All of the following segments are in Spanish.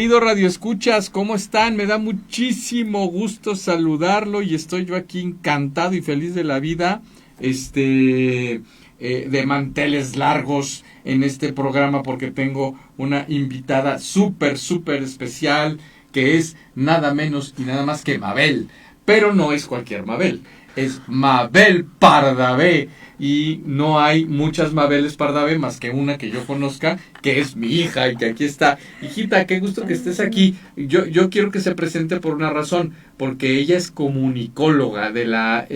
Querido Radio Escuchas, ¿cómo están? Me da muchísimo gusto saludarlo y estoy yo aquí encantado y feliz de la vida, de manteles largos en este programa porque tengo una invitada súper especial que es nada menos y nada más que Mabel, pero no es cualquier Mabel, es Mabel Pardavé. Y no hay muchas Mabeles Pardavé más que una que yo conozca, que es mi hija y que aquí está. Hijita, qué gusto que estés aquí. Yo quiero que se presente por una razón, porque ella es comunicóloga de la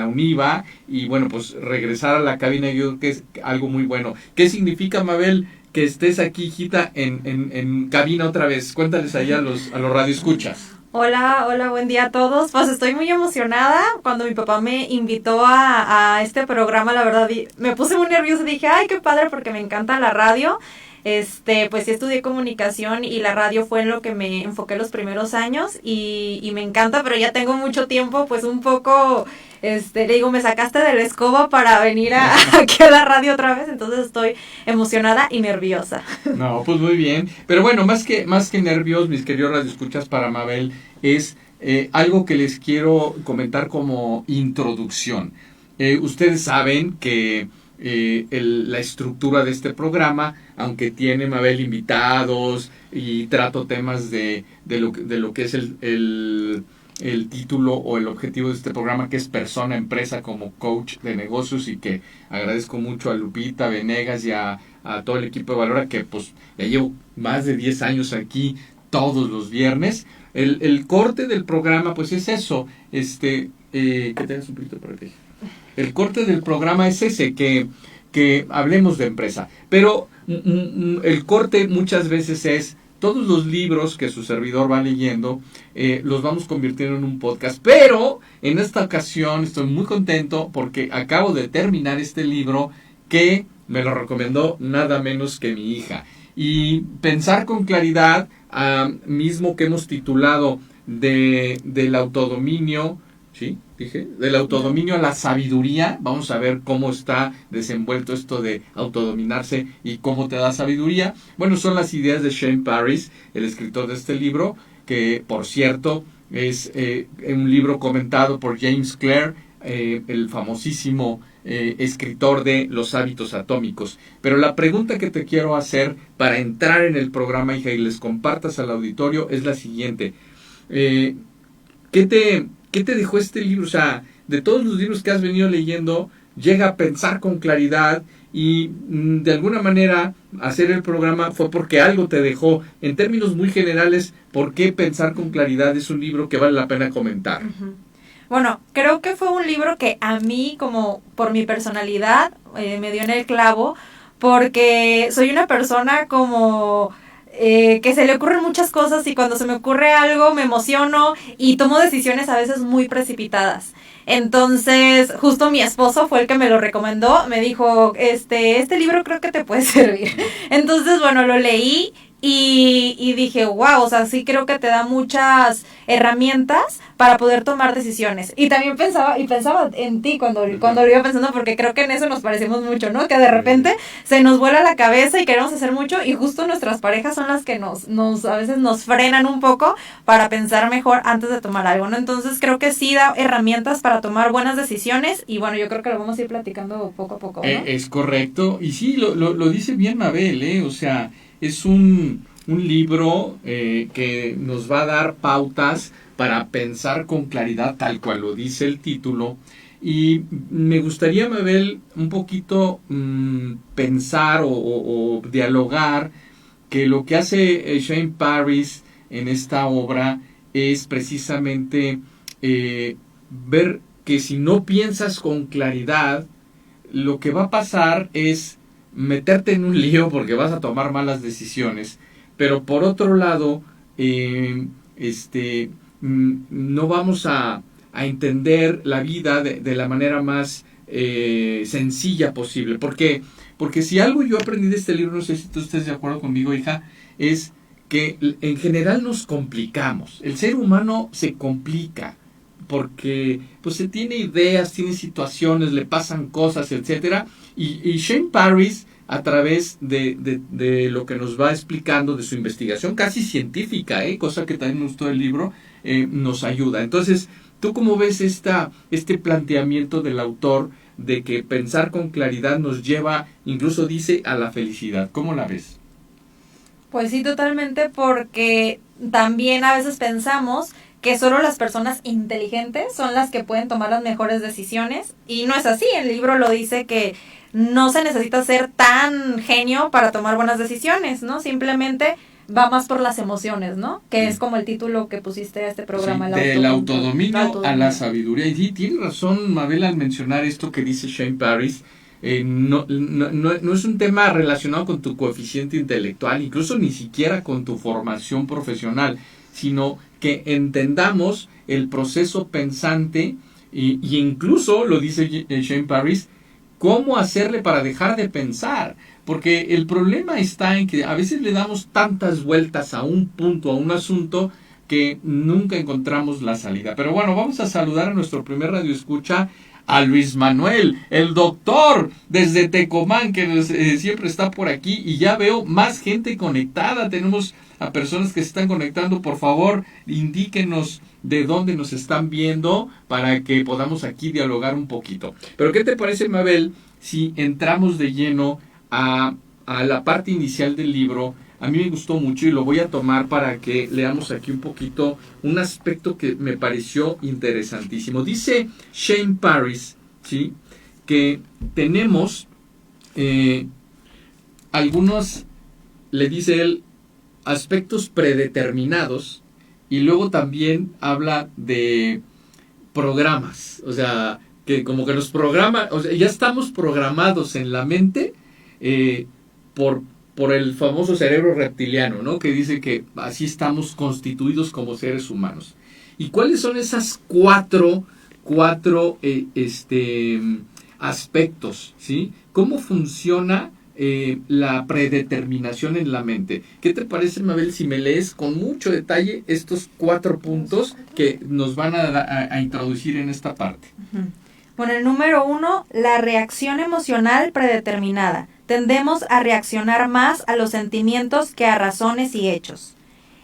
UNIVA y bueno, pues regresar a la cabina yo creo que es algo muy bueno. ¿Qué significa, Mabel, que estés aquí, hijita, en cabina otra vez? Cuéntales ahí a los radioescuchas. Hola, buen día a todos. Pues estoy muy emocionada. Cuando mi papá me invitó a este programa, la verdad, me puse muy nerviosa. Dije, ay, qué padre, porque me encanta la radio. Pues sí estudié comunicación y la radio fue en lo que me enfoqué los primeros años y me encanta, pero ya tengo mucho tiempo, pues un poco, le digo, me sacaste de la escoba para venir aquí a la radio otra vez, entonces estoy emocionada y nerviosa. No, pues muy bien, pero bueno, más que nervios, mis queridos radioescuchas, para Mabel, es algo que les quiero comentar como introducción. Ustedes saben que la estructura de este programa, aunque tiene Mabel invitados y trato temas de lo que es el título o el objetivo de este programa, que es persona, empresa como coach de negocios, y que agradezco mucho a Lupita Venegas y a todo el equipo de Valora, que pues ya llevo más de 10 años aquí todos los viernes. El corte del programa pues es eso, que tengas un poquito para ti. El corte del programa es ese, que hablemos de empresa. Pero el corte muchas veces es todos los libros que su servidor va leyendo, los vamos convirtiendo en un podcast. Pero en esta ocasión estoy muy contento porque acabo de terminar este libro que me lo recomendó nada menos que mi hija. Y Pensar con Claridad, mismo que hemos titulado del autodominio, ¿sí? Dije, del autodominio a la sabiduría. Vamos a ver cómo está desenvuelto esto de autodominarse y cómo te da sabiduría. Bueno, son las ideas de Shane Parris, el escritor de este libro, que por cierto es un libro comentado por James Clear, el famosísimo escritor de Los Hábitos Atómicos. Pero la pregunta que te quiero hacer para entrar en el programa, hija, y les compartas al auditorio es la siguiente. ¿Qué te dejó este libro? O sea, de todos los libros que has venido leyendo, llega a Pensar con Claridad y de alguna manera hacer el programa fue porque algo te dejó. En términos muy generales, ¿por qué Pensar con Claridad es un libro que vale la pena comentar? Uh-huh. Bueno, creo que fue un libro que a mí, como por mi personalidad, me dio en el clavo, porque soy una persona como que se le ocurren muchas cosas y cuando se me ocurre algo me emociono y tomo decisiones a veces muy precipitadas. Entonces, justo mi esposo fue el que me lo recomendó, me dijo, este libro creo que te puede servir. Entonces, bueno, lo leí y dije, wow, o sea, sí creo que te da muchas herramientas para poder tomar decisiones. Y también pensaba en ti cuando lo iba pensando, porque creo que en eso nos parecemos mucho, ¿no? Que de repente se nos vuela la cabeza y queremos hacer mucho y justo nuestras parejas son las que nos a veces nos frenan un poco para pensar mejor antes de tomar algo, ¿no? Entonces creo que sí da herramientas para tomar buenas decisiones y bueno, yo creo que lo vamos a ir platicando poco a poco, ¿no? Es correcto, y sí, lo dice bien Mabel, o sea, es un libro que nos va a dar pautas para pensar con claridad, tal cual lo dice el título. Y me gustaría, Mabel, un poquito pensar o dialogar que lo que hace Shane Parris en esta obra es precisamente ver que si no piensas con claridad, lo que va a pasar es meterte en un lío porque vas a tomar malas decisiones, pero por otro lado no vamos a entender la vida de la manera más sencilla posible, porque si algo yo aprendí de este libro, no sé si tú estés de acuerdo conmigo, hija, es que en general nos complicamos, el ser humano se complica porque pues se tiene ideas, tiene situaciones, le pasan cosas, etcétera. Y Shane Parris a través de lo que nos va explicando de su investigación casi científica, cosa que también nos gustó el libro, nos ayuda. Entonces, ¿tú cómo ves este planteamiento del autor de que pensar con claridad nos lleva, incluso dice, a la felicidad? ¿Cómo la ves? Pues sí, totalmente, porque también a veces pensamos que solo las personas inteligentes son las que pueden tomar las mejores decisiones, y no es así. El libro lo dice, que no se necesita ser tan genio para tomar buenas decisiones, ¿no? Simplemente va más por las emociones, ¿no? Que es como el título que pusiste a este programa. Sí, del autodominio a la sabiduría. Y sí, tiene razón Mabel al mencionar esto que dice Shane Parris. No es un tema relacionado con tu coeficiente intelectual, incluso ni siquiera con tu formación profesional, sino que entendamos el proceso pensante y incluso, lo dice Shane Parris, cómo hacerle para dejar de pensar. Porque el problema está en que a veces le damos tantas vueltas a un punto, a un asunto, que nunca encontramos la salida. Pero bueno, vamos a saludar a nuestro primer radioescucha, a Luis Manuel, el doctor desde Tecomán, que siempre está por aquí, y ya veo más gente conectada. Tenemos a personas que se están conectando. Por favor, indíquenos de dónde nos están viendo para que podamos aquí dialogar un poquito. Pero ¿qué te parece, Mabel, si entramos de lleno a la parte inicial del libro? A mí me gustó mucho y lo voy a tomar para que leamos aquí un poquito un aspecto que me pareció interesantísimo. Dice Shane Parris, ¿sí?, que tenemos algunos, le dice él, aspectos predeterminados, y luego también habla de programas. O sea, que como que nos programa, o sea, ya estamos programados en la mente por el famoso cerebro reptiliano, ¿no? Que dice que así estamos constituidos como seres humanos. ¿Y cuáles son esas cuatro aspectos, ¿sí? ¿Cómo funciona la predeterminación en la mente? ¿Qué te parece, Mabel, si me lees con mucho detalle estos 4 puntos que nos van a introducir en esta parte? Bueno, el número 1, la reacción emocional predeterminada. Tendemos a reaccionar más a los sentimientos que a razones y hechos.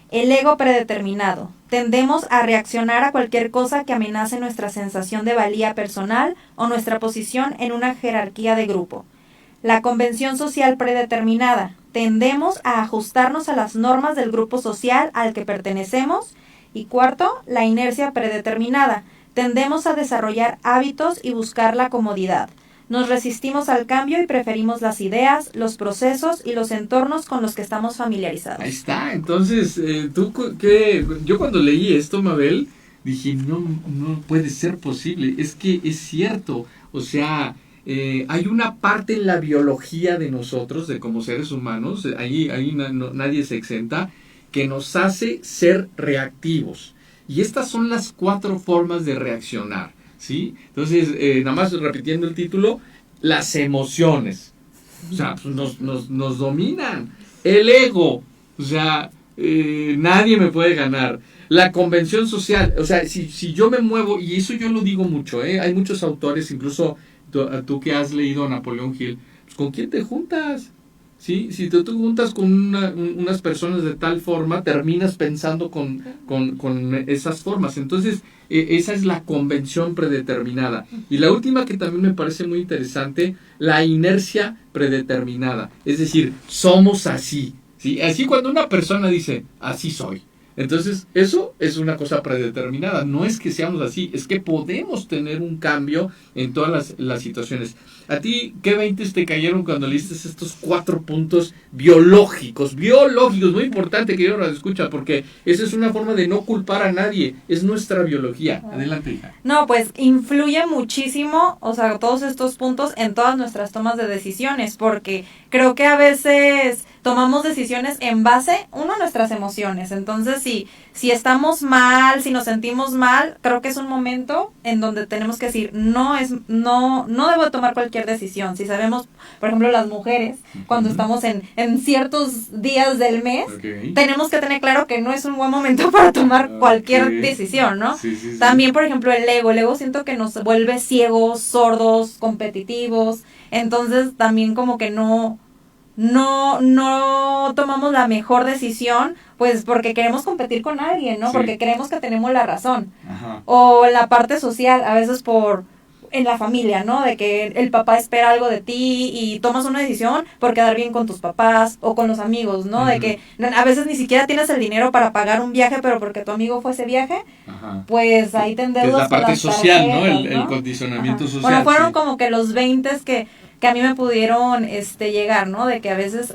El ego predeterminado. Tendemos a reaccionar a cualquier cosa que amenace nuestra sensación de valía personal o nuestra posición en una jerarquía de grupo. La convención social predeterminada. Tendemos a ajustarnos a las normas del grupo social al que pertenecemos. Y 4, la inercia predeterminada. Tendemos a desarrollar hábitos y buscar la comodidad. Nos resistimos al cambio y preferimos las ideas, los procesos y los entornos con los que estamos familiarizados. Ahí está. Entonces, yo cuando leí esto, Mabel, dije, no puede ser posible. Es que es cierto. O sea, hay una parte en la biología de nosotros, de como seres humanos, ahí nadie se exenta, que nos hace ser reactivos. Y estas son las 4 formas de reaccionar, ¿sí? Entonces, nada más repitiendo el título, las emociones, o sea, pues nos dominan. El ego, o sea, nadie me puede ganar. La convención social, o sea, si yo me muevo, y eso yo lo digo mucho, hay muchos autores, incluso tú que has leído a Napoleón Hill, pues, ¿con quién te juntas? ¿Sí? Si tú juntas con unas personas de tal forma, terminas pensando con esas formas. Entonces, esa es la convención predeterminada. Y la última, que también me parece muy interesante, la inercia predeterminada. Es decir, somos así, ¿sí? Así, cuando una persona dice, así soy, entonces eso es una cosa predeterminada. No es que seamos así, es que podemos tener un cambio en todas las situaciones. ¿A ti qué 20 te cayeron cuando leíste estos 4 puntos biológicos? Biológicos, muy importante que yo lo escucha, porque esa es una forma de no culpar a nadie, es nuestra biología. Adelante, hija. No, pues influye muchísimo, o sea, todos estos puntos en todas nuestras tomas de decisiones, porque creo que a veces tomamos decisiones en base, a nuestras emociones. Entonces, si estamos mal, si nos sentimos mal, creo que es un momento en donde tenemos que decir, no debo tomar cualquier decisión. Si sabemos, por ejemplo, las mujeres, cuando estamos en ciertos días del mes, tenemos que tener claro que no es un buen momento para tomar cualquier decisión, ¿no? Sí. También, por ejemplo, el ego siento que nos vuelve ciegos, sordos, competitivos. Entonces, también como que no no tomamos la mejor decisión, pues porque queremos competir con alguien, ¿no? Sí. Porque creemos que tenemos la razón. Ajá. O la parte social, a veces en la familia, ¿no? De que el papá espera algo de ti y tomas una decisión por quedar bien con tus papás o con los amigos, ¿no? De que a veces ni siquiera tienes el dinero para pagar un viaje, pero porque tu amigo fue ese viaje, Ajá. pues ahí te endeudas. Es la parte las social, ¿no? tarjetas, El condicionamiento social. Bueno, fueron sí. como que los 20 que a mí me pudieron llegar, ¿no? De que a veces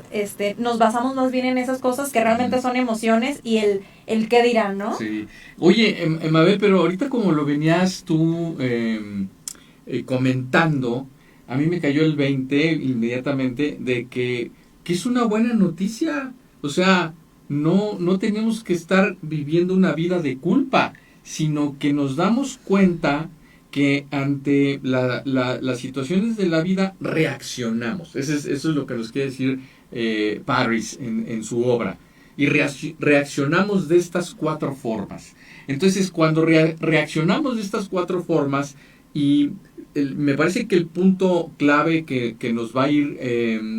nos basamos más bien en esas cosas que realmente son emociones y el qué dirán, ¿no? Sí. Oye, Mabel, pero ahorita como lo venías tú comentando, a mí me cayó el 20 inmediatamente de que es una buena noticia. O sea, no tenemos que estar viviendo una vida de culpa, sino que nos damos cuenta que ante las situaciones de la vida reaccionamos. Eso es lo que nos quiere decir Parris en su obra. Y reaccionamos de estas 4 formas. Entonces, cuando reaccionamos de estas 4 formas, y me parece que el punto clave que nos va a ir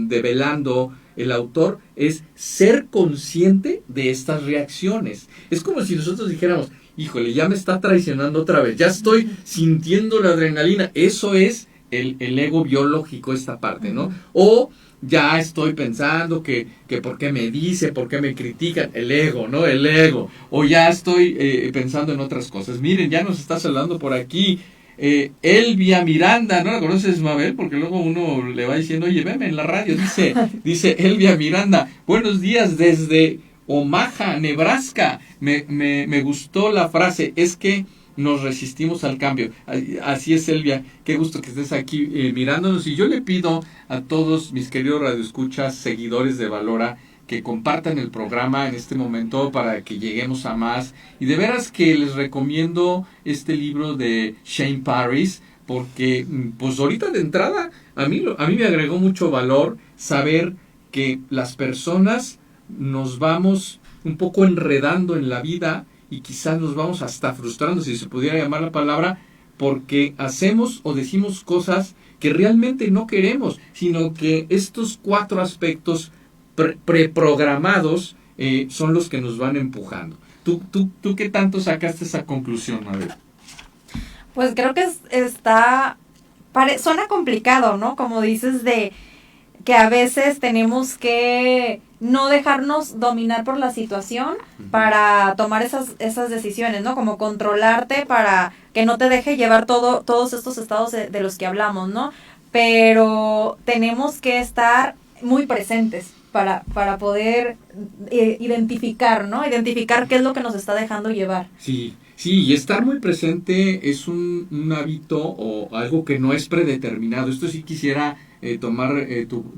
develando el autor es ser consciente de estas reacciones. Es como si nosotros dijéramos, híjole, ya me está traicionando otra vez, ya estoy sintiendo la adrenalina. Eso es el ego biológico, esta parte, ¿no? O ya estoy pensando que por qué me dice, por qué me critican, el ego, ¿no? El ego. O ya estoy pensando en otras cosas. Miren, ya nos está saludando por aquí Elvia Miranda, ¿no la conoces, Mabel? Porque luego uno le va diciendo, oye, veme en la radio, dice Elvia Miranda, buenos días desde Omaha, Nebraska. Me gustó la frase, es que nos resistimos al cambio. Así es, Elvia, qué gusto que estés aquí mirándonos. Y yo le pido a todos mis queridos radioescuchas, seguidores de Valora, que compartan el programa en este momento para que lleguemos a más. Y de veras que les recomiendo este libro de Shane Parris, porque pues ahorita de entrada a mí me agregó mucho valor saber que las personas nos vamos un poco enredando en la vida y quizás nos vamos hasta frustrando, si se pudiera llamar la palabra, porque hacemos o decimos cosas que realmente no queremos, sino que estos 4 aspectos preprogramados son los que nos van empujando. ¿Tú qué tanto sacaste esa conclusión, Mabel? Pues creo que suena complicado, ¿no? Como dices, de que a veces tenemos que no dejarnos dominar por la situación para tomar esas decisiones, ¿no? Como controlarte para que no te deje llevar todos estos estados de los que hablamos, ¿no? Pero tenemos que estar muy presentes para poder identificar, ¿no? Identificar qué es lo que nos está dejando llevar. Sí, y estar muy presente es un hábito o algo que no es predeterminado. Esto sí quisiera tomar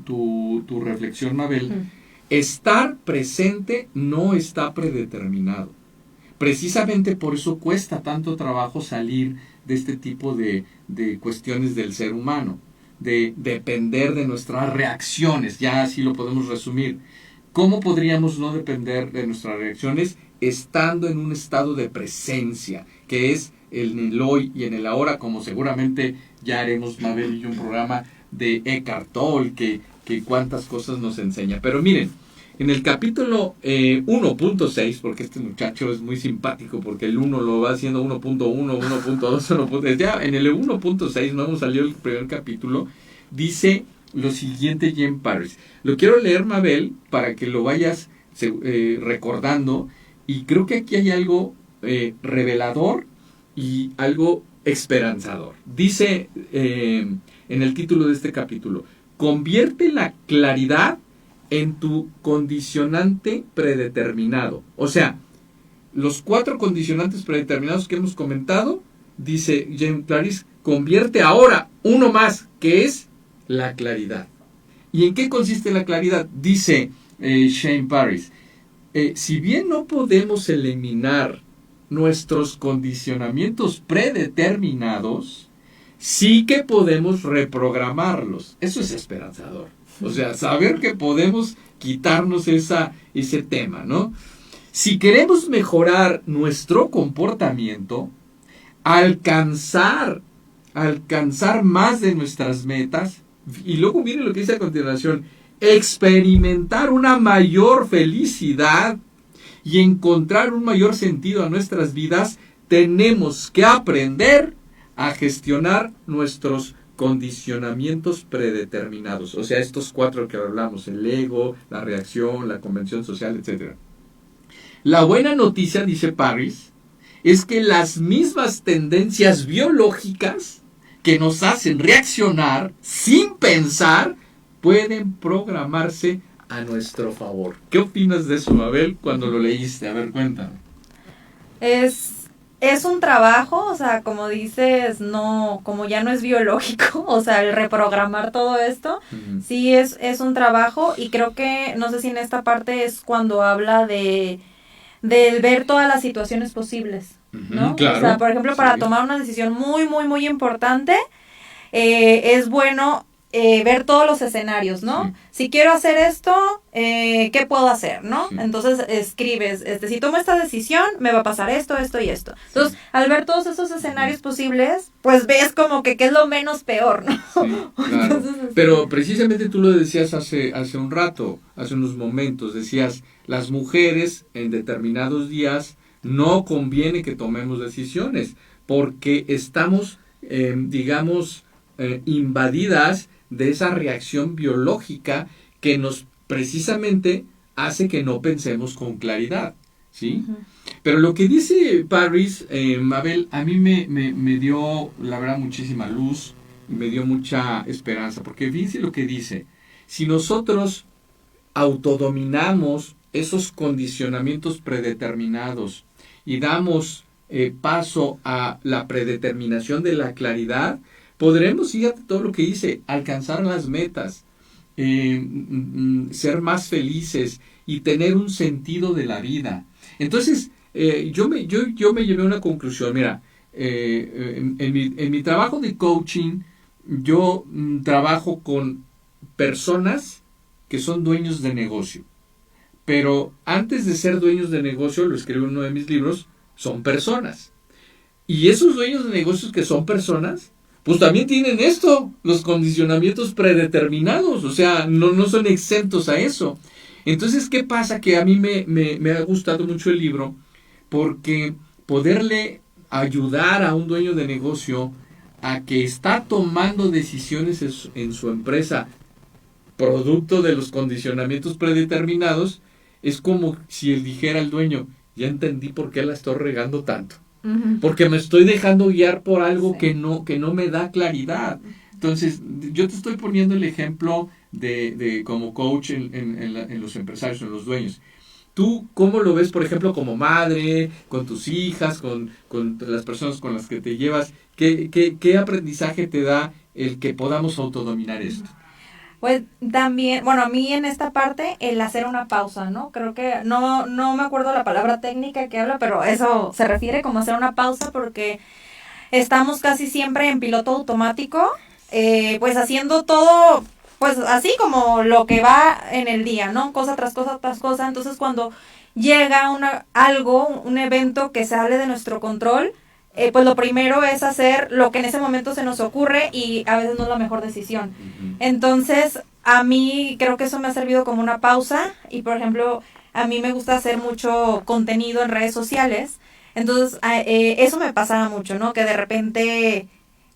tu reflexión, Mabel. Estar presente no está predeterminado. Precisamente por eso cuesta tanto trabajo salir de este tipo de cuestiones del ser humano, de depender de nuestras reacciones, ya así lo podemos resumir. ¿Cómo podríamos no depender de nuestras reacciones estando en un estado de presencia, que es en el hoy y en el ahora, como seguramente ya haremos, Mabel y yo, un programa de Eckhart Tolle, que cuántas cosas nos enseña? Pero miren, en el capítulo 1.6, porque este muchacho es muy simpático, porque el 1 lo va haciendo 1.1, 1.2, ya en el 1.6, no hemos salido el primer capítulo, dice lo siguiente Shane Parris. Lo quiero leer, Mabel, para que lo vayas recordando, y creo que aquí hay algo revelador y algo esperanzador. Dice en el título de este capítulo, convierte la claridad en tu condicionante predeterminado. O sea, los 4 condicionantes predeterminados que hemos comentado, dice Shane Parris, convierte ahora uno más, que es la claridad. ¿Y en qué consiste la claridad? Dice Shane Parris, si bien no podemos eliminar nuestros condicionamientos predeterminados, sí que podemos reprogramarlos. Eso es esperanzador. O sea, saber que podemos quitarnos ese tema, ¿no? Si queremos mejorar nuestro comportamiento, alcanzar más de nuestras metas, y luego miren lo que dice a continuación, experimentar una mayor felicidad y encontrar un mayor sentido a nuestras vidas, tenemos que aprender a gestionar nuestros condicionamientos predeterminados. O sea, estos 4 que hablamos, el ego, la reacción, la convención social, etc. La buena noticia, dice Parris, es que las mismas tendencias biológicas que nos hacen reaccionar sin pensar pueden programarse a nuestro favor. ¿Qué opinas de eso, Mabel, cuando lo leíste? A ver, cuéntame. Es un trabajo, o sea, como dices, no, como ya no es biológico, o sea, el reprogramar todo esto, uh-huh. Sí es un trabajo, y creo que, no sé si en esta parte es cuando habla del ver todas las situaciones posibles, ¿no? Claro. O sea, por ejemplo, para tomar una decisión muy, muy, muy importante, es bueno ver todos los escenarios, ¿no? Sí. Si quiero hacer esto, ¿qué puedo hacer, no? Sí. Entonces escribes, si tomo esta decisión, me va a pasar esto, esto y esto. Entonces, sí. Al ver todos esos escenarios posibles, pues ves como que qué es lo menos peor, ¿no? Sí, claro. Entonces, pero precisamente tú lo decías hace un rato, hace unos momentos, decías, las mujeres en determinados días no conviene que tomemos decisiones, porque estamos, invadidas de esa reacción biológica que nos precisamente hace que no pensemos con claridad, ¿sí? Uh-huh. Pero lo que dice Parris, Mabel, a mí me dio, la verdad, muchísima luz y me dio mucha esperanza, porque fíjense lo que dice, si nosotros autodominamos esos condicionamientos predeterminados y damos paso a la predeterminación de la claridad, podremos, fíjate todo lo que dice, alcanzar las metas, ser más felices y tener un sentido de la vida. Entonces, yo me llevé a una conclusión. Mira, en mi trabajo de coaching, yo trabajo con personas que son dueños de negocio. Pero antes de ser dueños de negocio, lo escribo en uno de mis libros, son personas. Y esos dueños de negocios que son personas, pues también tienen esto, los condicionamientos predeterminados, o sea, no son exentos a eso. Entonces, ¿qué pasa? Que a mí me ha gustado mucho el libro, porque poderle ayudar a un dueño de negocio a que está tomando decisiones en su empresa, producto de los condicionamientos predeterminados, es como si él dijera al dueño, ya entendí por qué la estoy regando tanto. Uh-huh. Porque me estoy dejando guiar por algo, sí, que no me da claridad. Entonces, yo te estoy poniendo el ejemplo de como coach en los empresarios, en los dueños. ¿Tú cómo lo ves, por ejemplo, como madre, con tus hijas, con las personas con las que te llevas? ¿Qué aprendizaje te da el que podamos autodominar esto? Pues también, bueno, a mí en esta parte, el hacer una pausa, ¿no? Creo que no me acuerdo la palabra técnica que habla, pero eso se refiere como hacer una pausa, porque estamos casi siempre en piloto automático, pues haciendo todo, pues así como lo que va en el día, ¿no? Cosa tras cosa tras cosa. Entonces, cuando llega un evento que sale de nuestro control, pues lo primero es hacer lo que en ese momento se nos ocurre, y a veces no es la mejor decisión. Uh-huh. Entonces, a mí creo que eso me ha servido como una pausa, y por ejemplo, a mí me gusta hacer mucho contenido en redes sociales. Entonces, eso me pasaba mucho, ¿no? Que de repente,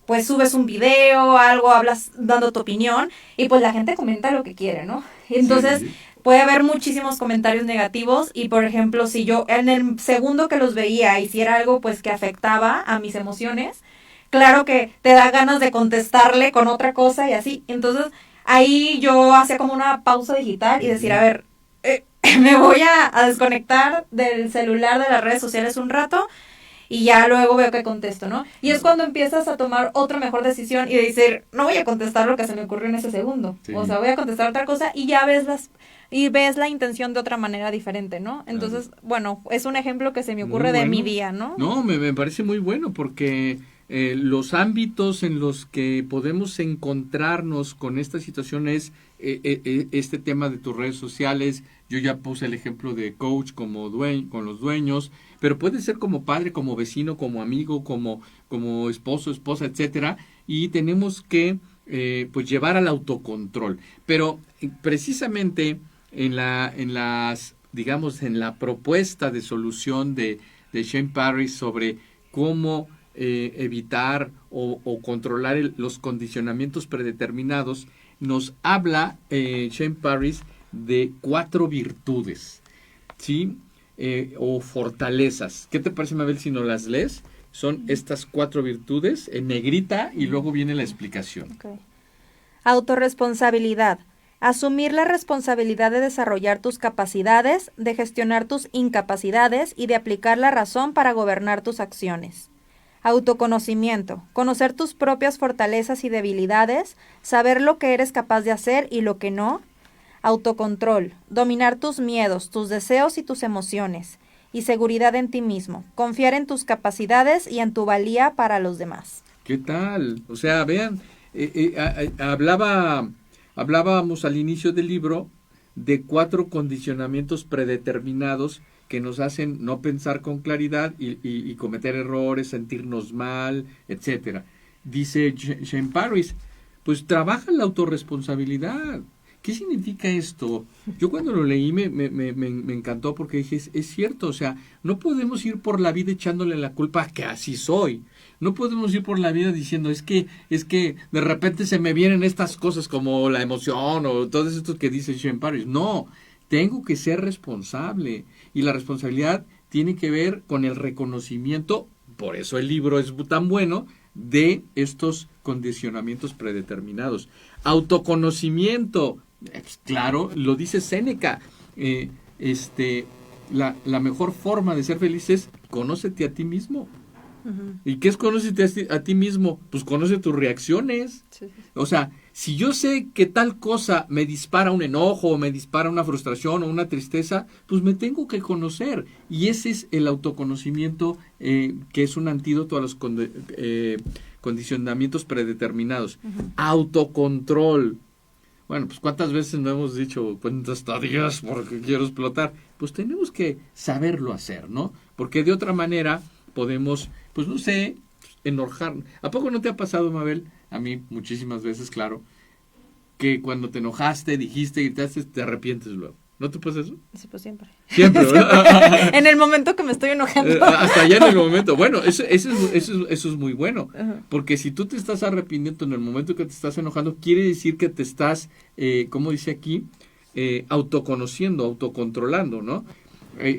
pues subes un video, algo, hablas dando tu opinión, y pues la gente comenta lo que quiere, ¿no? Entonces, sí, puede haber muchísimos comentarios negativos, y por ejemplo, si yo en el segundo que los veía hiciera algo pues que afectaba a mis emociones, claro que te da ganas de contestarle con otra cosa y así. Entonces, ahí yo hacía como una pausa digital y decir, a ver, me voy a desconectar del celular, de las redes sociales un rato, y ya luego veo que contesto, ¿no? Y es cuando empiezas a tomar otra mejor decisión y decir, no voy a contestar lo que se me ocurrió en ese segundo. Sí. O sea, voy a contestar otra cosa, y ya ves la intención de otra manera diferente, ¿no? Entonces, claro, bueno, es un ejemplo que se me ocurre de mi día, ¿no? No, me parece muy bueno, porque los ámbitos en los que podemos encontrarnos con esta situación es este tema de tus redes sociales. Yo ya puse el ejemplo de coach como con los dueños, pero puede ser como padre, como vecino, como amigo, como esposo, esposa, etcétera, y tenemos que pues llevar al autocontrol. Pero precisamente en las, digamos, en la propuesta de solución de Shane Parris sobre cómo evitar o controlar los condicionamientos predeterminados, nos habla Shane Parris de 4 virtudes, ¿sí? O fortalezas. ¿Qué te parece, Mabel, si no las lees? Son estas 4 virtudes en negrita y luego viene la explicación. Okay. Autorresponsabilidad. Asumir la responsabilidad de desarrollar tus capacidades, de gestionar tus incapacidades y de aplicar la razón para gobernar tus acciones. Autoconocimiento. Conocer tus propias fortalezas y debilidades, saber lo que eres capaz de hacer y lo que no. Autocontrol. Dominar tus miedos, tus deseos y tus emociones. Y seguridad en ti mismo. Confiar en tus capacidades y en tu valía para los demás. ¿Qué tal? O sea, vean, hablábamos al inicio del libro de 4 condicionamientos predeterminados que nos hacen no pensar con claridad y cometer errores, sentirnos mal, etcétera. Dice Shane Parris, pues trabaja la autorresponsabilidad. ¿Qué significa esto? Yo cuando lo leí me encantó porque dije, es cierto, o sea, no podemos ir por la vida echándole la culpa a que así soy. No podemos ir por la vida diciendo, es que de repente se me vienen estas cosas como la emoción o todo esto que dice Shane Parris. No, tengo que ser responsable. Y la responsabilidad tiene que ver con el reconocimiento, por eso el libro es tan bueno, de estos condicionamientos predeterminados. Autoconocimiento. Pues claro, lo dice Séneca, la mejor forma de ser feliz es conócete a ti mismo. Uh-huh. ¿Y qué es conócete a ti mismo? Pues conoce tus reacciones. Sí. O sea, si yo sé que tal cosa me dispara un enojo, o me dispara una frustración o una tristeza, pues me tengo que conocer. Y ese es el autoconocimiento que es un antídoto a los condicionamientos predeterminados. Uh-huh. Autocontrol. Bueno, pues ¿cuántas veces no hemos dicho cuántas tareas porque quiero explotar? Pues tenemos que saberlo hacer, ¿no? Porque de otra manera podemos, pues no sé, enojar. ¿A poco no te ha pasado, Mabel? A mí muchísimas veces, claro, que cuando te enojaste, dijiste, gritaste, te arrepientes luego. ¿No te pasa eso? Sí, pues siempre. Siempre, ¿verdad? En el momento que me estoy enojando. Hasta allá en el momento. Bueno, eso es muy bueno. Uh-huh. Porque si tú te estás arrepintiendo en el momento que te estás enojando, quiere decir que te estás, como dice aquí, autoconociendo, autocontrolando, ¿no?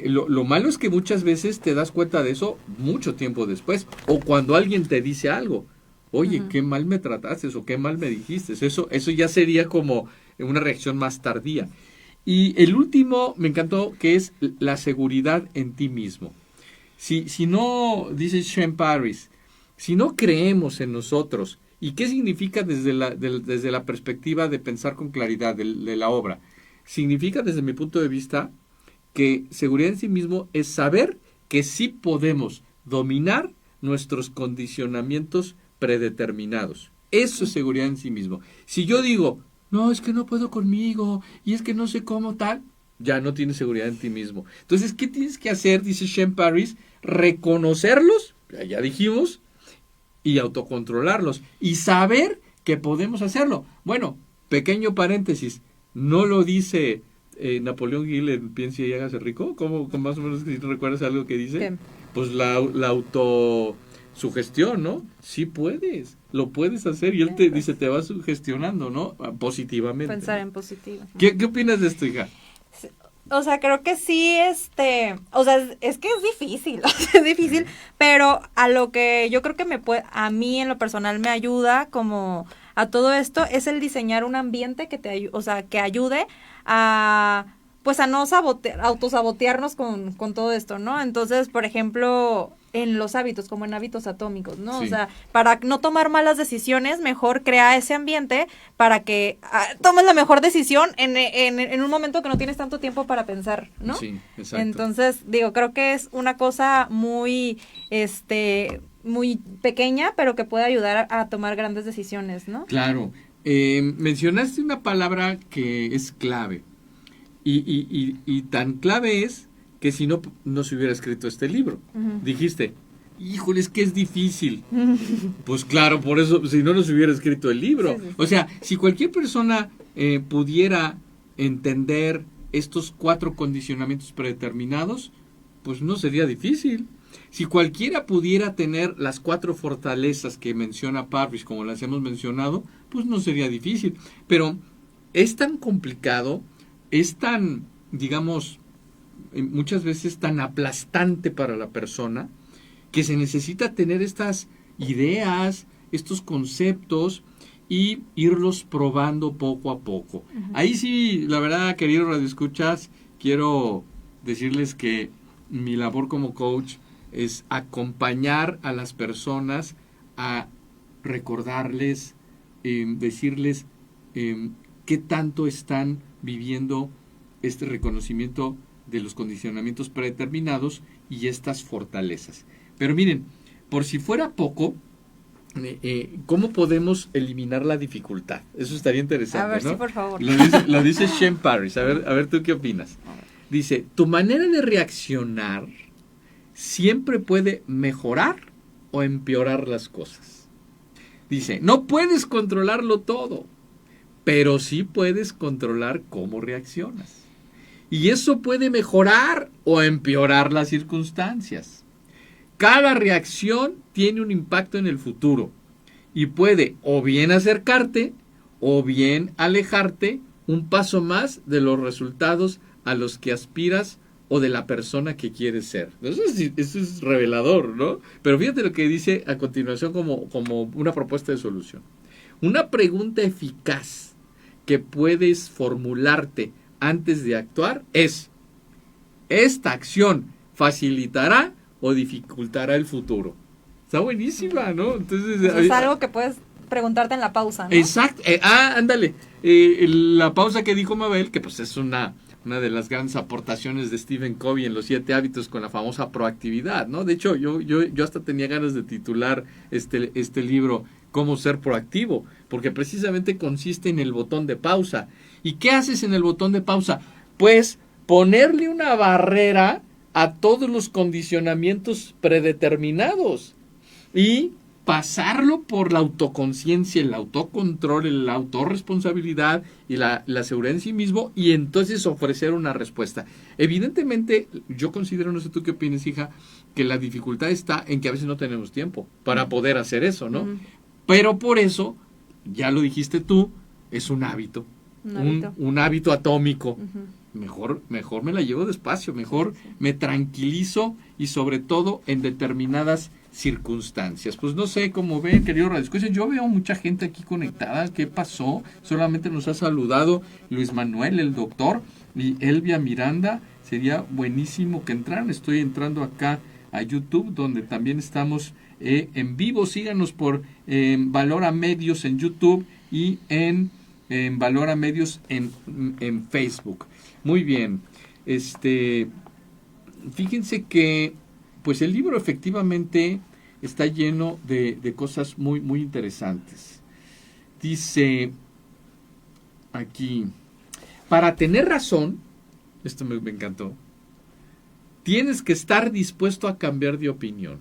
Lo malo es que muchas veces te das cuenta de eso mucho tiempo después. O cuando alguien te dice algo. Oye, uh-huh, qué mal me trataste o qué mal me dijiste. Eso ya sería como una reacción más tardía. Y el último me encantó, que es la seguridad en ti mismo. Si no, dice Shane Parris, si no creemos en nosotros, ¿y qué significa desde la perspectiva de pensar con claridad de la obra? Significa, desde mi punto de vista, que seguridad en sí mismo es saber que sí podemos dominar nuestros condicionamientos predeterminados. Eso es seguridad en sí mismo. Si yo digo, no, es que no puedo conmigo, y es que no sé cómo tal, ya no tienes seguridad en ti mismo. Entonces, ¿qué tienes que hacer? Dice Shane Parris, reconocerlos, ya dijimos, y autocontrolarlos, y saber que podemos hacerlo. Bueno, pequeño paréntesis, ¿no lo dice Napoleón Hill en Piense y hágase rico? ¿Cómo más o menos si recuerdas algo que dice? ¿Qué? Pues la autosugestión, ¿no? Sí puedes. Lo puedes hacer y él te dice, te va sugestionando, ¿no? Positivamente. Pensar en positivo. ¿Qué opinas de esto, hija? O sea, creo que sí, o sea, es que es difícil, pero a lo que yo creo que a mí en lo personal me ayuda como a todo esto es el diseñar un ambiente que que ayude a, pues a no autosabotearnos con todo esto, ¿no? Entonces, por ejemplo, en los hábitos, como en hábitos atómicos, ¿no? Sí. O sea, para no tomar malas decisiones, mejor crea ese ambiente para que tomes la mejor decisión en un momento que no tienes tanto tiempo para pensar, ¿no? Sí, exacto. Entonces, creo que es una cosa muy pequeña, pero que puede ayudar a tomar grandes decisiones, ¿no? Claro. Mencionaste una palabra que es clave. Y tan clave es que si no se hubiera escrito este libro. Uh-huh. Dijiste, híjole, es que es difícil. Pues claro, por eso, si no nos hubiera escrito el libro. Sí. O sea, si cualquier persona pudiera entender estos 4 condicionamientos predeterminados, pues no sería difícil. Si cualquiera pudiera tener las 4 fortalezas que menciona Parrish, como las hemos mencionado, pues no sería difícil. Pero es tan complicado, es tan, digamos, muchas veces tan aplastante para la persona, que se necesita tener estas ideas, estos conceptos y irlos probando poco a poco. Uh-huh. Ahí sí, la verdad, queridos radioescuchas, quiero decirles que mi labor como coach es acompañar a las personas a recordarles, decirles qué tanto están viviendo este reconocimiento de los condicionamientos predeterminados y estas fortalezas. Pero miren, por si fuera poco, ¿cómo podemos eliminar la dificultad? Eso estaría interesante, a ver, ¿no? Sí, por favor. Lo dice Shane Parrish. A ver, ¿tú qué opinas? Dice, tu manera de reaccionar siempre puede mejorar o empeorar las cosas. Dice, no puedes controlarlo todo, pero sí puedes controlar cómo reaccionas. Y eso puede mejorar o empeorar las circunstancias. Cada reacción tiene un impacto en el futuro y puede o bien acercarte o bien alejarte un paso más de los resultados a los que aspiras o de la persona que quieres ser. Eso es revelador, ¿no? Pero fíjate lo que dice a continuación como una propuesta de solución. Una pregunta eficaz que puedes formularte antes de actuar es: ¿esta acción facilitará o dificultará el futuro? Está buenísima, ¿no? Entonces, es algo que puedes preguntarte en la pausa, ¿no? Exacto. Ándale. La pausa que dijo Mabel, que pues es una de las grandes aportaciones de Stephen Covey en los 7 hábitos con la famosa proactividad, ¿no? De hecho, yo hasta tenía ganas de titular este libro Cómo ser proactivo, porque precisamente consiste en el botón de pausa. ¿Y qué haces en el botón de pausa? Pues ponerle una barrera a todos los condicionamientos predeterminados y pasarlo por la autoconciencia, el autocontrol, la autorresponsabilidad y la seguridad en sí mismo, y entonces ofrecer una respuesta. Evidentemente, yo considero, no sé tú qué opinas, hija, que la dificultad está en que a veces no tenemos tiempo para poder hacer eso, ¿no? Uh-huh. Pero por eso, ya lo dijiste tú, es un hábito. Un hábito atómico. Uh-huh. Mejor me la llevo despacio, mejor me tranquilizo y sobre todo en determinadas circunstancias. Pues no sé cómo ven, queridos radioescuchas, yo veo mucha gente aquí conectada. ¿Qué pasó? Solamente nos ha saludado Luis Manuel, el doctor, y Elvia Miranda. Sería buenísimo que entraran. Estoy entrando acá a YouTube, donde también estamos en vivo. Síganos por Valora Medios en YouTube y en Valora Medios en Facebook. Muy bien. Fíjense que pues el libro efectivamente está lleno de cosas muy, muy interesantes. Dice aquí, para tener razón, esto me encantó, tienes que estar dispuesto a cambiar de opinión.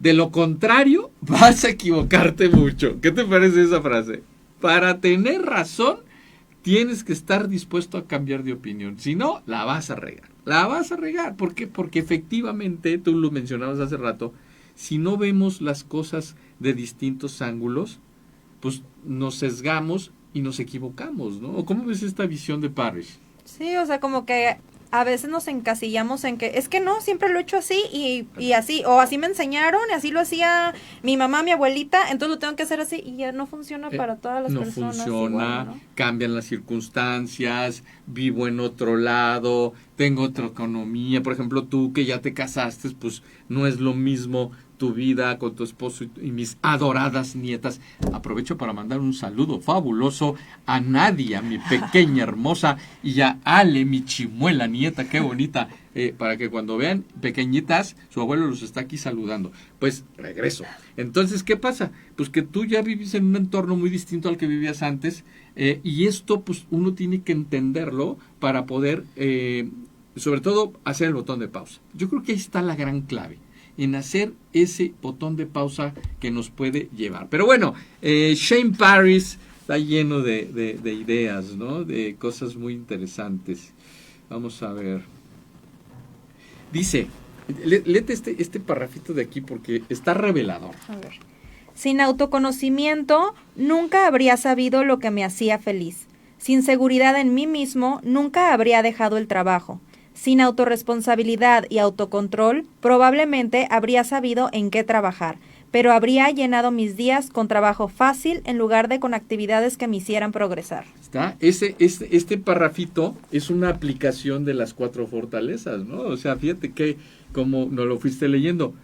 De lo contrario, vas a equivocarte mucho. ¿Qué te parece esa frase? Para tener razón, tienes que estar dispuesto a cambiar de opinión. Si no, la vas a regar. La vas a regar. ¿Por qué? Porque efectivamente, tú lo mencionabas hace rato, si no vemos las cosas de distintos ángulos, pues nos sesgamos y nos equivocamos, ¿no? ¿O cómo ves esta visión de Parrish? Sí, o sea, como que a veces nos encasillamos en que es que no, siempre lo he hecho así y así, o así me enseñaron y así lo hacía mi mamá, mi abuelita, entonces lo tengo que hacer así y ya no funciona para todas las personas. No funciona, igual, ¿no? Cambian las circunstancias, vivo en otro lado, tengo otra economía. Por ejemplo, tú que ya te casaste, pues no es lo mismo tu vida con tu esposo y mis adoradas nietas. Aprovecho para mandar un saludo fabuloso a Nadia, mi pequeña hermosa, y a Ale, mi chimuela nieta, qué bonita, para que cuando vean pequeñitas, su abuelo los está aquí saludando. Pues regreso. Entonces, ¿qué pasa? Pues que tú ya vives en un entorno muy distinto al que vivías antes, y esto pues uno tiene que entenderlo para poder, sobre todo, hacer el botón de pausa. Yo creo que ahí está la gran clave. en hacer ese botón de pausa que nos puede llevar. Pero bueno, Shane Parris está lleno de ideas, ¿no? De cosas muy interesantes. Vamos a ver. Dice, léete este parrafito de aquí porque está revelador. A ver. Sin autoconocimiento, nunca habría sabido lo que me hacía feliz. Sin seguridad en mí mismo, nunca habría dejado el trabajo. Sin autorresponsabilidad y autocontrol, probablemente habría sabido en qué trabajar, pero habría llenado mis días con trabajo fácil en lugar de con actividades que me hicieran progresar. ¿Está? Este parrafito es una aplicación de las 4 fortalezas, ¿no? O sea, fíjate que como nos lo fuiste leyendo.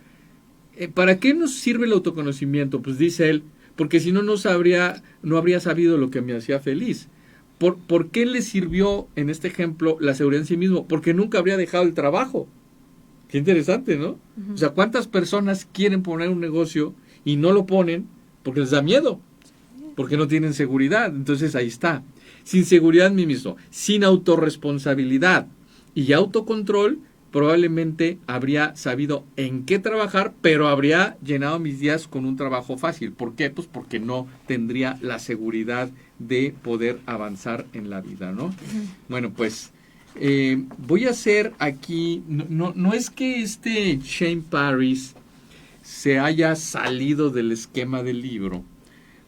¿Para qué nos sirve el autoconocimiento? Pues dice él, porque si no, no habría sabido lo que me hacía feliz. ¿Por qué le sirvió en este ejemplo la seguridad en sí mismo? Porque nunca habría dejado el trabajo. Qué interesante, ¿no? Uh-huh. O sea, ¿cuántas personas quieren poner un negocio y no lo ponen porque les da miedo? Porque no tienen seguridad. Entonces ahí está. Sin seguridad en mí mismo, sin autorresponsabilidad y autocontrol, probablemente habría sabido en qué trabajar, pero habría llenado mis días con un trabajo fácil. ¿Por qué? Pues porque no tendría la seguridad de poder avanzar en la vida, ¿no? Uh-huh. Bueno, pues voy a hacer aquí, no es que Shane Parris se haya salido del esquema del libro,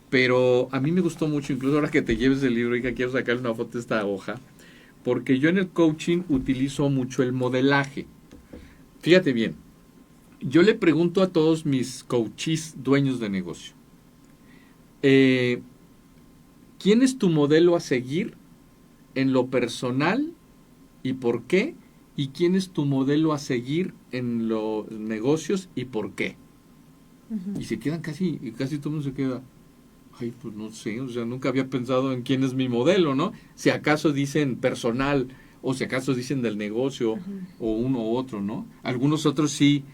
pero a mí me gustó mucho, incluso ahora que te lleves el libro y que quiero sacarle una foto de esta hoja, porque yo en el coaching utilizo mucho el modelaje. Fíjate bien, yo le pregunto a todos mis coaches dueños de negocio, ¿quién es tu modelo a seguir en lo personal y por qué? ¿Y quién es tu modelo a seguir en los negocios y por qué? Uh-huh. Y se quedan casi todo el mundo se queda... Ay, pues no sé, o sea, nunca había pensado en quién es mi modelo, ¿no? Si acaso dicen personal, o si acaso dicen del negocio, uh-huh, o uno u otro, ¿no? Algunos otros sí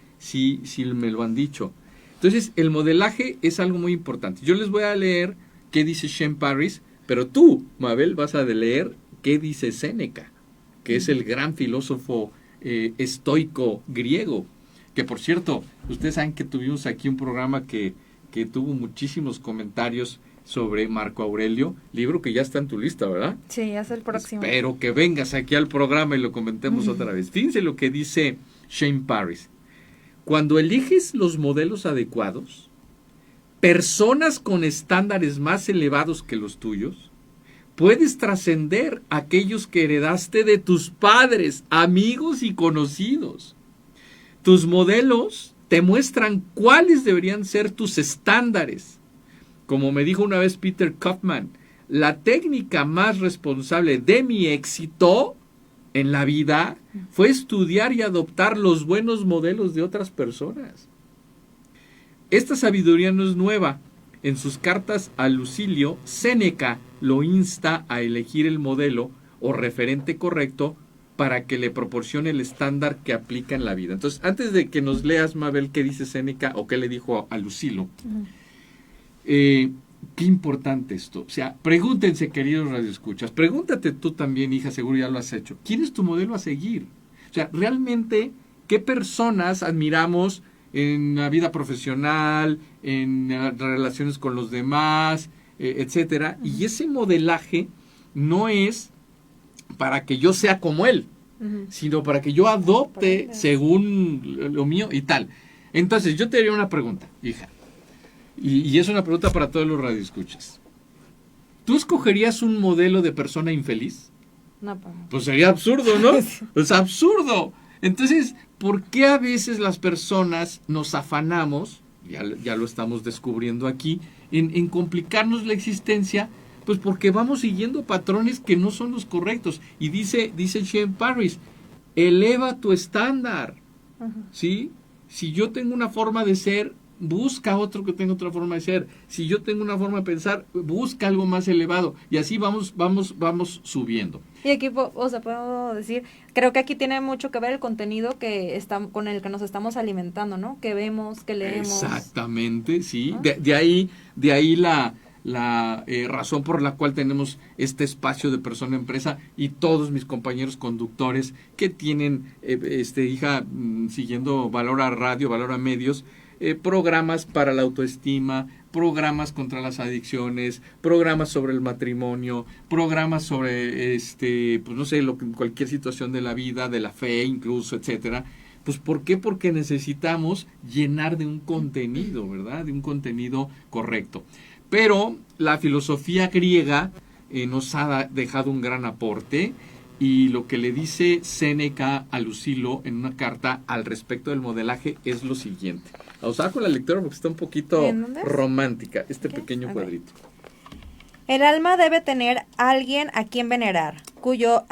me lo han dicho. Entonces, el modelaje es algo muy importante. Yo les voy a leer qué dice Shane Parris, pero tú, Mabel, vas a leer qué dice Séneca, que es el gran filósofo estoico griego, que por cierto, ustedes saben que tuvimos aquí un programa que tuvo muchísimos comentarios sobre Marco Aurelio, libro que ya está en tu lista, ¿verdad? Sí, ya es el próximo. Espero que vengas aquí al programa y lo comentemos otra vez. Fíjense lo que dice Shane Parris. Cuando eliges los modelos adecuados, personas con estándares más elevados que los tuyos, puedes trascender aquellos que heredaste de tus padres, amigos y conocidos. Tus modelos te muestran cuáles deberían ser tus estándares. Como me dijo una vez Peter Kaufman, la técnica más responsable de mi éxito en la vida fue estudiar y adoptar los buenos modelos de otras personas. Esta sabiduría no es nueva. En sus cartas a Lucilio, Séneca lo insta a elegir el modelo o referente correcto para que le proporcione el estándar que aplica en la vida. Entonces, antes de que nos leas, Mabel, qué dice Séneca o qué le dijo a Lucilo, uh-huh, qué importante esto. O sea, pregúntense, queridos radioescuchas, pregúntate tú también, hija, seguro ya lo has hecho. ¿Quién es tu modelo a seguir? O sea, realmente, ¿qué personas admiramos en la vida profesional, en relaciones con los demás, etcétera? Uh-huh. Y ese modelaje no es para que yo sea como él, uh-huh, sino para que yo adopte según lo mío y tal. Entonces, yo te haría una pregunta, hija, y es una pregunta para todos los radioescuchas. ¿Tú escogerías un modelo de persona infeliz? No, pues sería absurdo, ¿no? Es absurdo. Entonces, ¿por qué a veces las personas nos afanamos, ya lo estamos descubriendo aquí, en complicarnos la existencia? Pues porque vamos siguiendo patrones que no son los correctos. Y dice Shane Parris, eleva tu estándar. Uh-huh. ¿Sí? Si yo tengo una forma de ser, busca otro que tenga otra forma de ser. Si yo tengo una forma de pensar, busca algo más elevado. Y así vamos subiendo. Y aquí, o sea, puedo decir, creo que aquí tiene mucho que ver el contenido con el que nos estamos alimentando, ¿no? Que vemos, que leemos. Exactamente, sí. ¿Ah? De ahí razón por la cual tenemos este espacio de Persona Empresa y todos mis compañeros conductores que tienen, siguiendo Valora Radio, Valora Medios, programas para la autoestima, programas contra las adicciones, programas sobre el matrimonio, programas sobre cualquier situación de la vida, de la fe incluso, etcétera. Pues ¿por qué? Porque necesitamos llenar de un contenido, ¿verdad? De un contenido correcto. Pero la filosofía griega nos ha dejado un gran aporte, y lo que le dice Séneca a Lucilo en una carta al respecto del modelaje es lo siguiente. La usaba con la lectura porque está un poquito romántica, pequeño cuadrito. El alma debe tener alguien a quien venerar, cuyo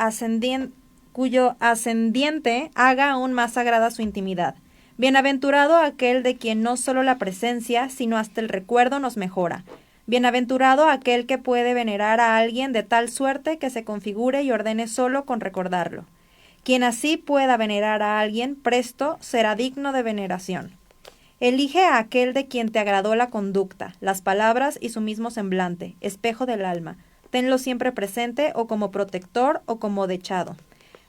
ascendiente haga aún más sagrada su intimidad. Bienaventurado aquel de quien no solo la presencia, sino hasta el recuerdo nos mejora. Bienaventurado aquel que puede venerar a alguien de tal suerte que se configure y ordene solo con recordarlo. Quien así pueda venerar a alguien, presto será digno de veneración. Elige a aquel de quien te agradó la conducta, las palabras y su mismo semblante, espejo del alma. Tenlo siempre presente, o como protector o como dechado.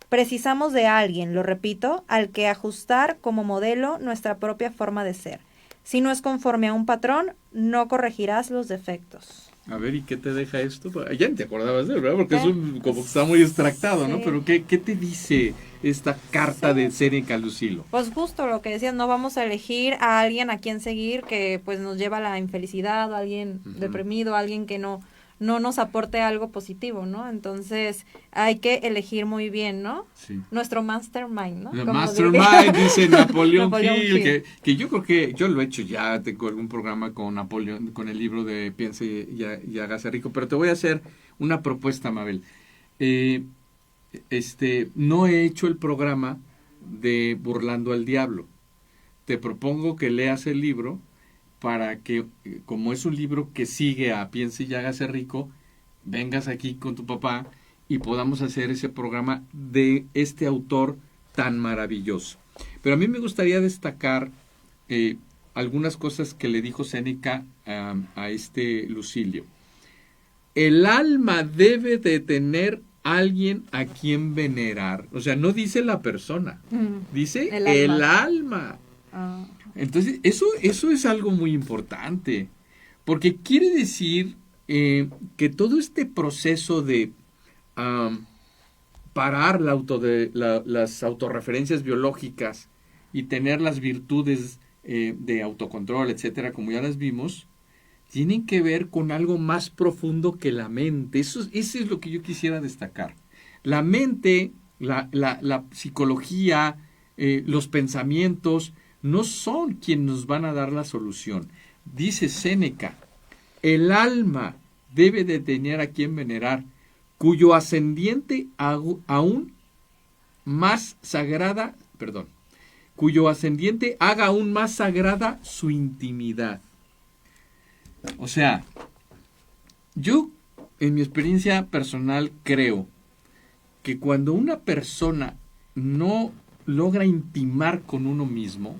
Precisamos de alguien, lo repito, al que ajustar como modelo nuestra propia forma de ser. Si no es conforme a un patrón, no corregirás los defectos. A ver, ¿y qué te deja esto? Ya ni te acordabas de él, ¿verdad? Porque como está muy extractado, ¿no? Pero ¿qué te dice esta carta de Séneca Lucilo? Pues justo lo que decías, no vamos a elegir a alguien a quien seguir que pues nos lleva a la infelicidad, o a alguien deprimido, a alguien que no nos aporte algo positivo, ¿no? Entonces hay que elegir muy bien, ¿no? Sí. Nuestro mastermind, ¿no? El mastermind, dice Napoleón Hill, que yo creo que yo lo he hecho ya, tengo algún programa con Napoleón, con el libro de Piense y hágase rico, pero te voy a hacer una propuesta, Mabel. No he hecho el programa de Burlando al Diablo. Te propongo que leas el libro, para que, como es un libro que sigue a Piense y hágase rico, vengas aquí con tu papá y podamos hacer ese programa de este autor tan maravilloso. Pero a mí me gustaría destacar algunas cosas que le dijo Séneca a Lucilio. El alma debe de tener alguien a quien venerar. O sea, no dice la persona, dice el alma. Entonces, eso es algo muy importante, porque quiere decir que todo este proceso de parar las autorreferencias biológicas y tener las virtudes de autocontrol, etcétera, como ya las vimos, tienen que ver con algo más profundo que la mente. Eso es lo que yo quisiera destacar. La mente, la psicología, los pensamientos, no son quienes nos van a dar la solución. Dice Séneca, el alma debe de tener a quien venerar, cuyo ascendiente haga aún más sagrada su intimidad. O sea, yo en mi experiencia personal creo que cuando una persona no logra intimar con uno mismo,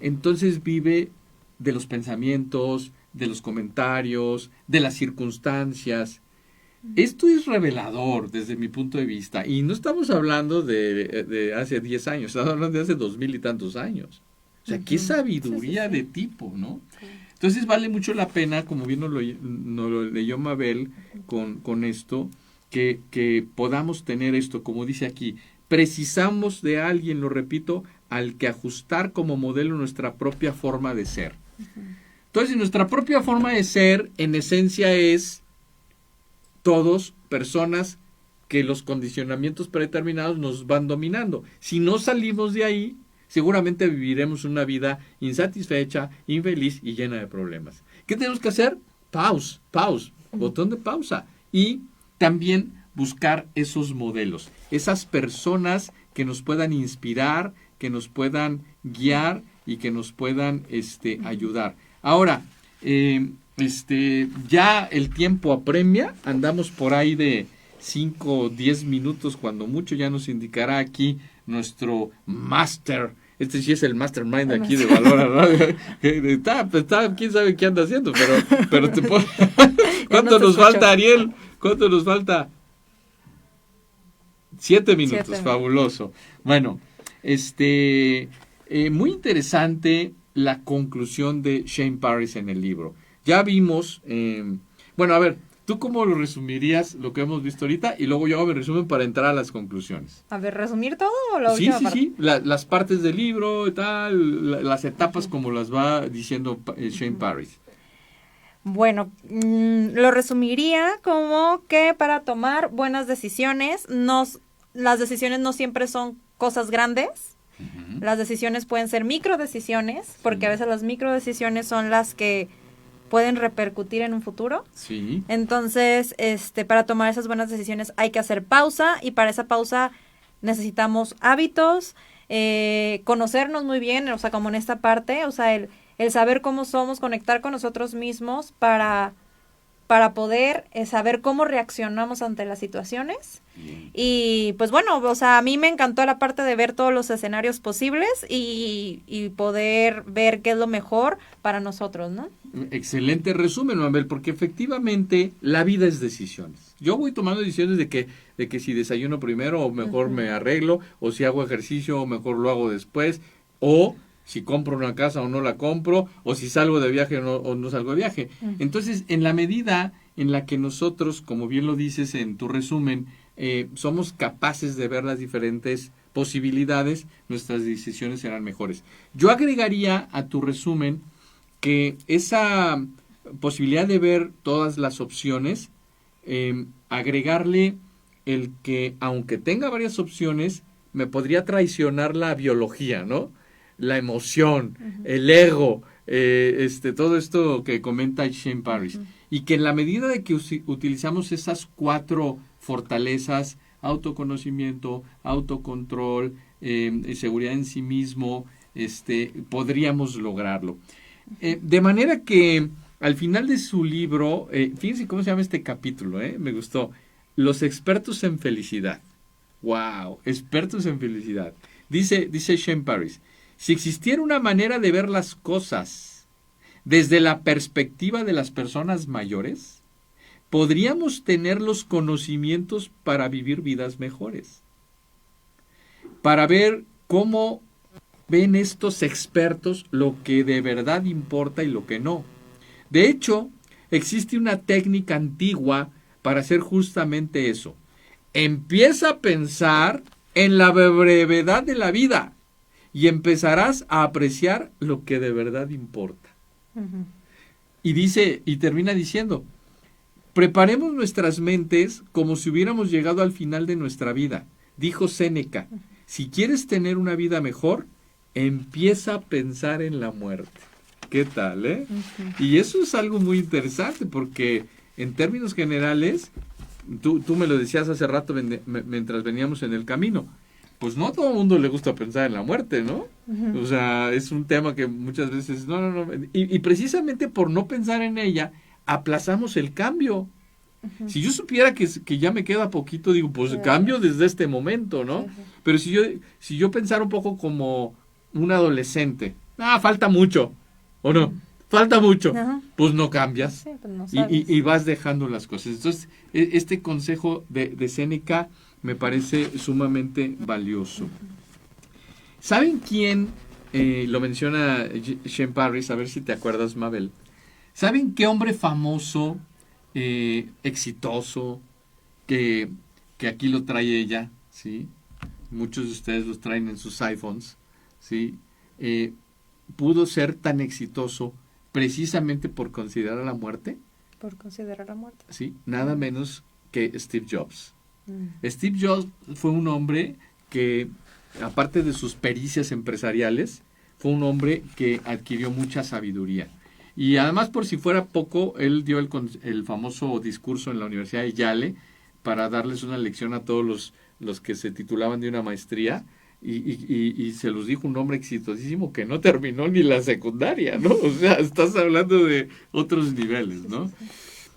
entonces vive de los pensamientos, de los comentarios, de las circunstancias. Esto es revelador desde mi punto de vista. Y no estamos hablando de hace 10 años, estamos hablando de hace 2000 y tantos años. O sea, qué sabiduría de tipo, ¿no? Entonces vale mucho la pena, como bien nos lo leyó Mabel con esto, que podamos tener esto, como dice aquí. Precisamos de alguien, lo repito, al que ajustar como modelo nuestra propia forma de ser. Entonces, nuestra propia forma de ser, en esencia, es todos personas que los condicionamientos predeterminados nos van dominando. Si no salimos de ahí, seguramente viviremos una vida insatisfecha, infeliz y llena de problemas. ¿Qué tenemos que hacer? Pause, botón de pausa. Y también buscar esos modelos, esas personas que nos puedan inspirar, que nos puedan guiar y que nos puedan ayudar. Ahora, ya el tiempo apremia, andamos por ahí de 5 o 10 minutos, cuando mucho ya nos indicará aquí nuestro máster este sí es el mastermind aquí de Valora Radio. Está, quién sabe qué anda haciendo, pero te puedo... ¿Cuánto nos falta, Ariel? ¿Cuánto nos falta? 7 minutos, 7 minutos. Fabuloso. Bueno, muy interesante la conclusión de Shane Parris en el libro. Ya vimos, bueno, a ver, ¿tú cómo lo resumirías lo que hemos visto ahorita? Y luego yo hago mi resumen para entrar a las conclusiones. A ver, ¿resumir todo o la Sí, última sí, parte? sí, las partes del libro y tal, las etapas como las va diciendo Shane Parris. Bueno, lo resumiría como que para tomar buenas decisiones, las decisiones no siempre son cosas grandes. Uh-huh. Las decisiones pueden ser microdecisiones, porque a veces las microdecisiones son las que pueden repercutir en un futuro. Sí. Entonces, para tomar esas buenas decisiones hay que hacer pausa, y para esa pausa necesitamos hábitos, conocernos muy bien, o sea, como en esta parte, o sea, el saber cómo somos, conectar con nosotros mismos para poder saber cómo reaccionamos ante las situaciones. Bien. Y pues bueno, o sea, a mí me encantó la parte de ver todos los escenarios posibles y poder ver qué es lo mejor para nosotros, ¿no? Excelente resumen, Mabel, porque efectivamente la vida es decisiones. Yo voy tomando decisiones de que si desayuno primero o mejor uh-huh. me arreglo, o si hago ejercicio o mejor lo hago después, o si compro una casa o no la compro, o si salgo de viaje o no salgo de viaje. Uh-huh. Entonces, en la medida en la que nosotros, como bien lo dices en tu resumen, somos capaces de ver las diferentes posibilidades, nuestras decisiones serán mejores. Yo agregaría a tu resumen que esa posibilidad de ver todas las opciones, agregarle el que, aunque tenga varias opciones, me podría traicionar la biología, ¿no? La emoción, uh-huh. el ego, todo esto que comenta Shane Parris. Uh-huh. Y que en la medida de que utilizamos esas 4 fortalezas, autoconocimiento, autocontrol, seguridad en sí mismo, podríamos lograrlo. De manera que al final de su libro, fíjense cómo se llama este capítulo, me gustó, los expertos en felicidad. ¡Wow! Expertos en felicidad. Dice Shane Parris, si existiera una manera de ver las cosas desde la perspectiva de las personas mayores, podríamos tener los conocimientos para vivir vidas mejores. Para ver cómo ven estos expertos lo que de verdad importa y lo que no. De hecho, existe una técnica antigua para hacer justamente eso. Empieza a pensar en la brevedad de la vida y empezarás a apreciar lo que de verdad importa. Uh-huh. Y termina diciendo, preparemos nuestras mentes como si hubiéramos llegado al final de nuestra vida. Dijo Séneca, uh-huh. Si quieres tener una vida mejor, empieza a pensar en la muerte. ¿Qué tal, Uh-huh. Y eso es algo muy interesante porque en términos generales, tú me lo decías hace rato mientras veníamos en el camino, pues no a todo el mundo le gusta pensar en la muerte, ¿no? Uh-huh. O sea, es un tema que muchas veces, no. Y precisamente por no pensar en ella, aplazamos el cambio. Uh-huh. Si yo supiera que ya me queda poquito, digo, pues cambio desde este momento, ¿no? Uh-huh. Pero si yo pensara un poco como un adolescente, falta mucho, ¿o no? Uh-huh. Falta mucho, uh-huh. Pues no cambias, sí, pues no y vas dejando las cosas. Entonces, este consejo de Séneca me parece sumamente valioso. Uh-huh. ¿Saben quién lo menciona Shane Parris? A ver si te acuerdas, Mabel. ¿Saben qué hombre famoso, exitoso, que aquí lo trae ella, ¿sí? Muchos de ustedes los traen en sus iPhones, ¿sí? Pudo ser tan exitoso precisamente por considerar la muerte? Por considerar la muerte. Sí, nada menos que Steve Jobs. Steve Jobs fue un hombre que, aparte de sus pericias empresariales, fue un hombre que adquirió mucha sabiduría. Y además, por si fuera poco, él dio el famoso discurso en la Universidad de Yale para darles una lección a todos los que se titulaban de una maestría, y se los dijo un hombre exitosísimo que no terminó ni la secundaria, ¿no? O sea, estás hablando de otros niveles, ¿no?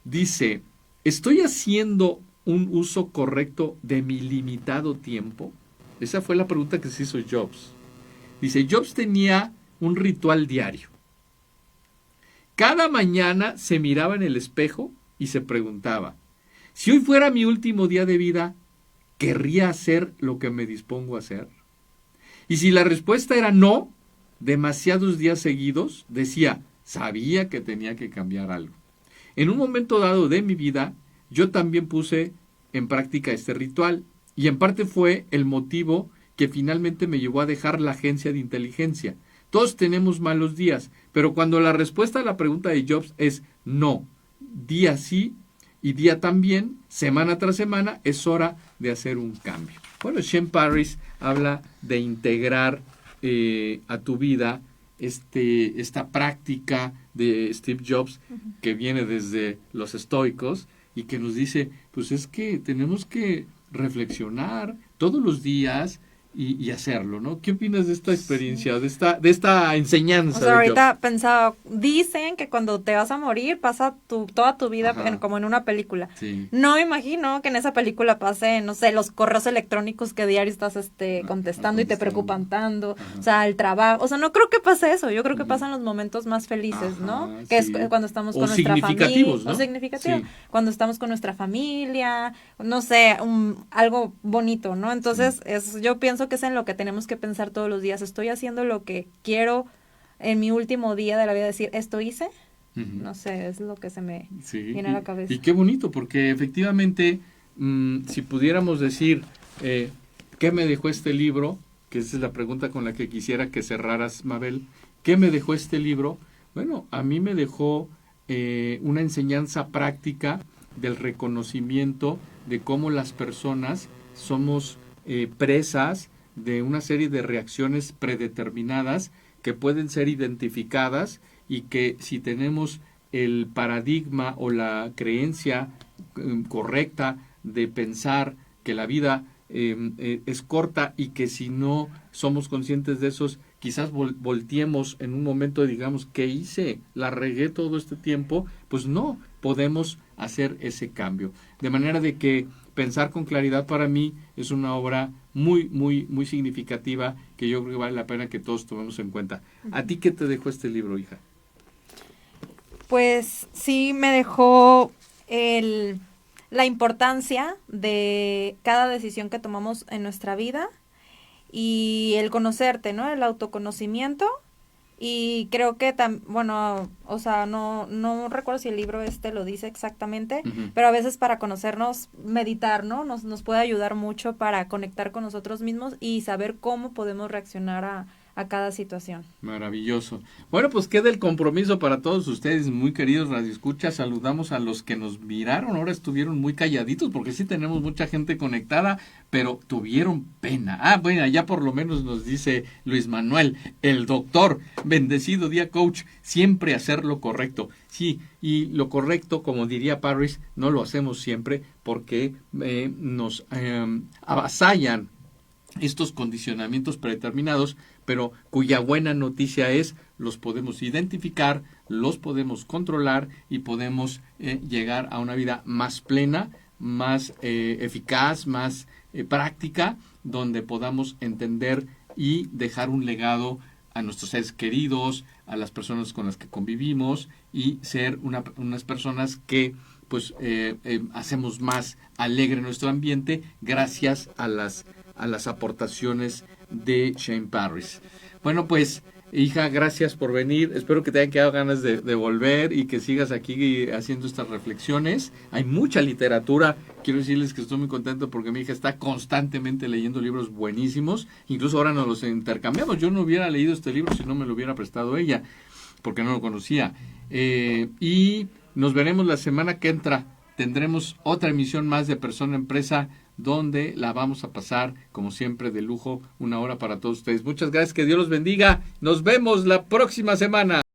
Dice, ¿estoy haciendo un uso correcto de mi limitado tiempo? Esa fue la pregunta que se hizo Jobs. Dice, Jobs tenía un ritual diario. Cada mañana se miraba en el espejo y se preguntaba, si hoy fuera mi último día de vida, ¿querría hacer lo que me dispongo a hacer? Y si la respuesta era no, demasiados días seguidos, decía, sabía que tenía que cambiar algo. En un momento dado de mi vida, yo también puse en práctica este ritual, y en parte fue el motivo que finalmente me llevó a dejar la agencia de inteligencia. Todos tenemos malos días, pero cuando la respuesta a la pregunta de Jobs es no, día sí y día también, semana tras semana, es hora de hacer un cambio. Bueno, Shane Parris habla de integrar a tu vida esta práctica de Steve Jobs, que viene desde los estoicos y que nos dice, pues es que tenemos que reflexionar todos los días y hacerlo, ¿no? ¿Qué opinas de esta experiencia, de esta enseñanza? O sea, ahorita pensaba, dicen que cuando te vas a morir pasa toda tu vida como en una película. Sí. No imagino que en esa película pase, no sé, los correos electrónicos que diario estás contestando y te preocupan tanto, o sea, el trabajo, o sea, no creo que pase eso, yo creo que pasan los momentos más felices, ¿no? Que sí. Es cuando estamos con nuestra familia, ¿no? O significativo, sí. Cuando estamos con nuestra familia, no sé, algo bonito, ¿no? Entonces, yo pienso que es en lo que tenemos que pensar todos los días. ¿Estoy haciendo lo que quiero en mi último día de la vida? Decir, ¿esto hice? No sé, es lo que se me viene a la cabeza. Y qué bonito, porque efectivamente, si pudiéramos decir, ¿qué me dejó este libro? Que esa es la pregunta con la que quisiera que cerraras, Mabel. ¿Qué me dejó este libro? Bueno, a mí me dejó una enseñanza práctica del reconocimiento de cómo las personas somos presas de una serie de reacciones predeterminadas que pueden ser identificadas y que si tenemos el paradigma o la creencia correcta de pensar que la vida es corta y que si no somos conscientes de esos, quizás volteemos en un momento y digamos, ¿qué hice? ¿La regué todo este tiempo? Pues no, podemos hacer ese cambio. De manera de que Pensar con claridad para mí es una obra muy, muy, muy significativa que yo creo que vale la pena que todos tomemos en cuenta. ¿A ti qué te dejó este libro, hija? Pues sí, me dejó la importancia de cada decisión que tomamos en nuestra vida y el conocerte, ¿no? El autoconocimiento. Y creo que, bueno, o sea, no recuerdo si el libro lo dice exactamente, pero a veces para conocernos, meditar, ¿no? Nos puede ayudar mucho para conectar con nosotros mismos y saber cómo podemos reaccionar a cada situación. Maravilloso. Bueno, pues queda el compromiso para todos ustedes, muy queridos radioescuchas. Saludamos a los que nos miraron, ahora estuvieron muy calladitos porque sí tenemos mucha gente conectada, pero tuvieron pena. Bueno, ya por lo menos nos dice Luis Manuel, el doctor, bendecido día coach, siempre hacer lo correcto. Sí, y lo correcto, como diría Parris, no lo hacemos siempre porque nos avasallan estos condicionamientos predeterminados, pero cuya buena noticia es, los podemos identificar, los podemos controlar y podemos llegar a una vida más plena, más eficaz, más práctica, donde podamos entender y dejar un legado a nuestros seres queridos, a las personas con las que convivimos y ser unas personas que pues hacemos más alegre nuestro ambiente gracias a las aportaciones de Shane Parris. Bueno, pues, hija, gracias por venir. Espero que te hayan quedado ganas de volver y que sigas aquí haciendo estas reflexiones. Hay mucha literatura. Quiero decirles que estoy muy contento porque mi hija está constantemente leyendo libros buenísimos. Incluso ahora nos los intercambiamos. Yo no hubiera leído este libro si no me lo hubiera prestado ella, porque no lo conocía. Y nos veremos la semana que entra. Tendremos otra emisión más de Persona Empresa, donde la vamos a pasar, como siempre, de lujo, 1 hora para todos ustedes. Muchas gracias, que Dios los bendiga. Nos vemos la próxima semana.